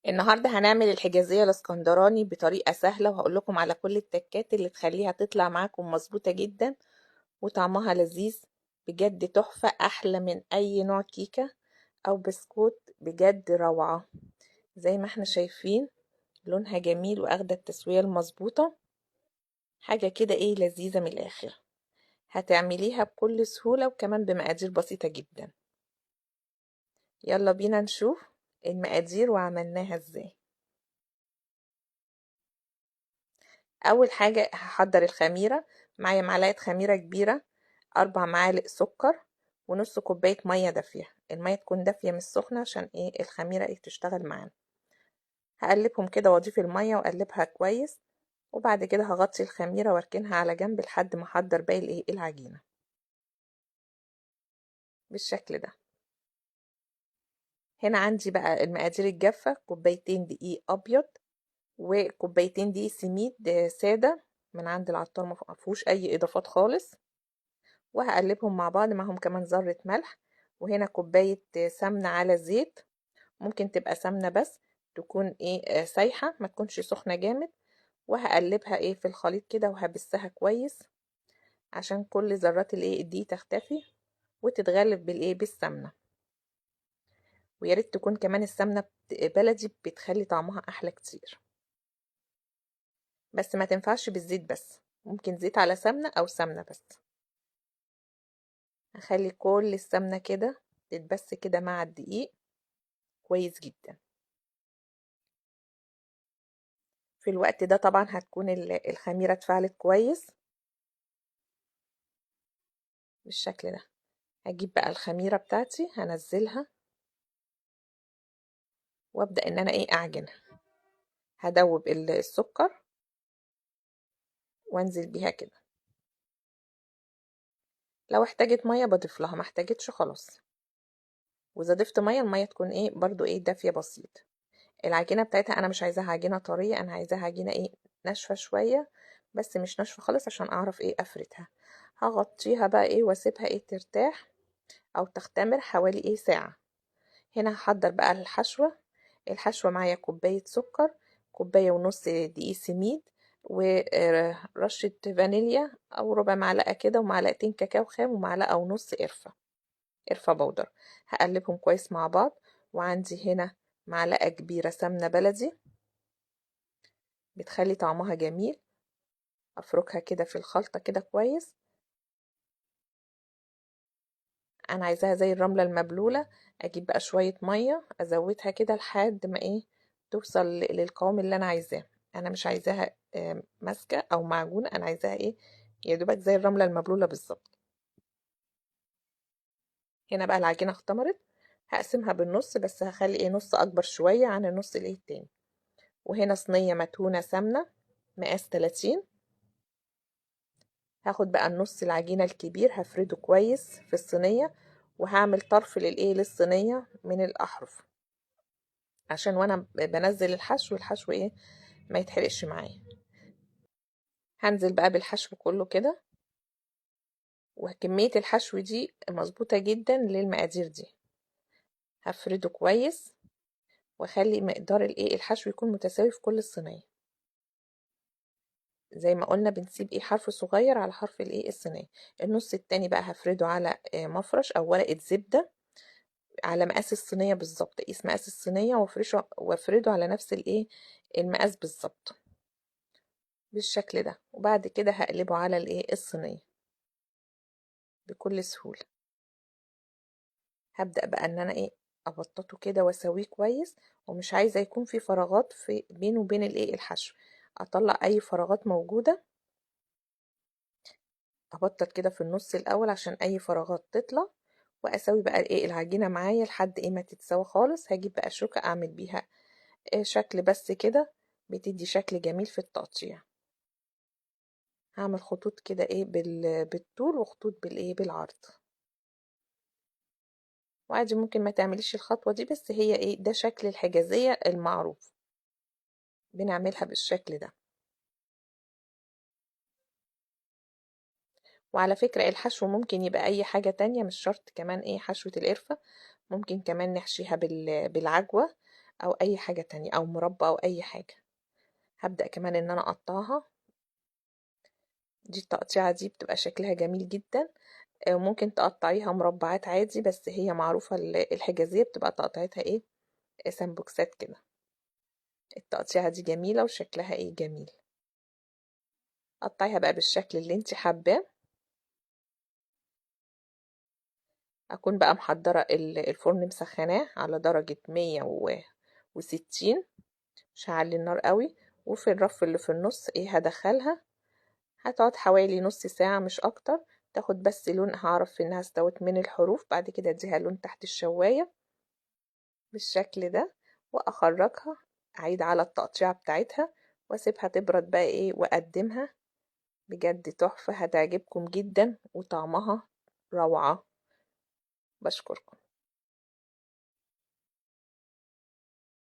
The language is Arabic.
النهارده هنعمل الحجازية الاسكندراني بطريقة سهلة، وهقول لكم على كل التكات اللي تخليها تطلع معاكم مظبوطة جدا وطعمها لذيذ بجد تحفة، احلى من اي نوع كيكة او بسكوت، بجد روعة. زي ما احنا شايفين لونها جميل واخدة التسوية المظبوطة، حاجة كده لذيذة من الاخر. هتعمليها بكل سهولة وكمان بمقادير بسيطة جدا. يلا بينا نشوف المقادير وعملناها ازاي. اول حاجة هحضر الخميرة. معايا معلقة خميرة كبيرة، 4 معالق سكر، ونص كوباية مية دافية. المية تكون دافية مش سخنة عشان الخميرة تشتغل معانا. هقلبهم كده واضيف المية واقلبها كويس، وبعد كده هغطي الخميرة واركنها على جنب لحد ما احضر باقي العجينة بالشكل ده. هنا عندي بقى المقادير الجافة: كوبايتين دقيق ابيض، وكوبايتين دقيق سميد سادة من عند العطار، مفيهوش اي اضافات خالص، وهقلبهم مع بعض، معهم كمان ذرة ملح. وهنا كوباية سمنة على زيت، ممكن تبقى سمنة بس تكون سايحة، ما تكونش سخنة جامد. وهقلبها في الخليط كده وهبسها كويس عشان كل ذرات الدي تختفي وتتغلب بالسمنة. وياريت تكون كمان السمنة بلدي، بتخلي طعمها احلى كتير، بس ما تنفعش بالزيت بس، ممكن زيت على سمنة او سمنة بس. هخلي كل السمنة كده تتبس كده مع الدقيق كويس جدا. في الوقت ده طبعا هتكون الخميرة اتفعلت كويس بالشكل ده. هجيب بقى الخميرة بتاعتي هنزلها وابدأ ان انا اعجنها. هدوب السكر وانزل بيها كده، لو احتاجت مية بضيف لها، ما احتاجتش خلاص. واذا ضفت مية، المية تكون برضو دافية بسيط. العجينة بتاعتها انا مش عايزاها عجينة طرية، انا عايزاها عجينة ناشفة شوية، بس مش ناشفة خالص عشان اعرف افردها. هغطيها بقى واسيبها ترتاح او تختمر حوالي ساعة. هنا هحضر بقى الحشوة معايا كوباية سكر، كوباية ونص دقيق سميد، ورشة فانيليا أو ربع معلقة كده، ومعلقتين كاكاو خام، ومعلقة ونص قرفة بودر. هقلبهم كويس مع بعض. وعندي هنا معلقة كبيرة سمنة بلدي بتخلي طعمها جميل. أفركها كده في الخلطة كده كويس. أنا عايزاها زي الرملة المبلولة. أجيب بقى شوية مية أزودها كده لحد ما توصل للقوام اللي أنا عايزاه. أنا مش عايزاها ماسكة أو معجونة، أنا عايزاها يا دوبك زي الرملة المبلولة بالظبط. هنا بقى العجينة اختمرت، هقسمها بالنص، بس هخلي نص أكبر شوية عن النص التاني. وهنا صينية مدهونة سمنة مقاس 30. هاخد بقى النص العجينة الكبير هفرده كويس في الصينية، وهعمل طرف للصينية من الأحرف عشان وانا بنزل الحشو ما يتحرقش معايا. هنزل بقى بالحشو كله كده، وكمية الحشو دي مظبوطة جدا للمقادير دي. هفرده كويس واخلي مقدار الحشو يكون متساوي في كل الصينية. زي ما قلنا بنسيب حرف صغير على حرف الصينية. النص التاني بقى هفرده على مفرش او ورقة زبدة على مقاس الصينية بالظبط. قيس مقاس الصينية وافرده على نفس المقاس بالظبط بالشكل ده. وبعد كده هقلبه على الصينية بكل سهولة. هبدأ بقى ان انا ابططه كده واسويه كويس، ومش عايزة يكون في فراغات بينه وبين الحشو. اطلع اي فراغات موجودة، ابطط كده في النص الاول عشان اي فراغات تطلع. واسوي بقى العجينة معايا لحد ما تتسوى خالص. هجيب بقى شوكة اعمل بيها شكل بس كده، بتدي شكل جميل في التقطيع. هعمل خطوط كده بالطول، وخطوط بالعرض. وعادي ممكن ما تعمليش الخطوة دي، بس هي ده شكل الحجازية المعروف، بنعملها بالشكل ده. وعلى فكرة الحشو ممكن يبقى اي حاجة تانية، مش شرط كمان حشوة القرفة. ممكن كمان نحشيها بالعجوة، او اي حاجة تانية او مربى او اي حاجة. هبدأ كمان ان انا اقطعها. دي التقطيعة دي بتبقى شكلها جميل جدا. ممكن تقطعيها مربعات عادي، بس هي معروفة الحجازية بتبقى تقطيعتها ايه، سمبوكسات كده. التقطيعة دي جميلة وشكلها ايه جميل. قطعيها بقى بالشكل اللي انت حباه. اكون بقى محضرة الفرن مسخناه على درجة 160. مش هعلي النار قوي. وفي الرف اللي في النص ايه هدخلها. هتقعد حوالي نص ساعة مش اكتر. تاخد بس لون، هعرف انها استوت من الحروف. بعد كده اديها لون تحت الشواية بالشكل ده، واخرجها. اعيد على التقطيعة بتاعتها واسيبها تبرد بقى ايه واقدمها. بجد تحفة، هتعجبكم جدا وطعمها روعة. بشكركم.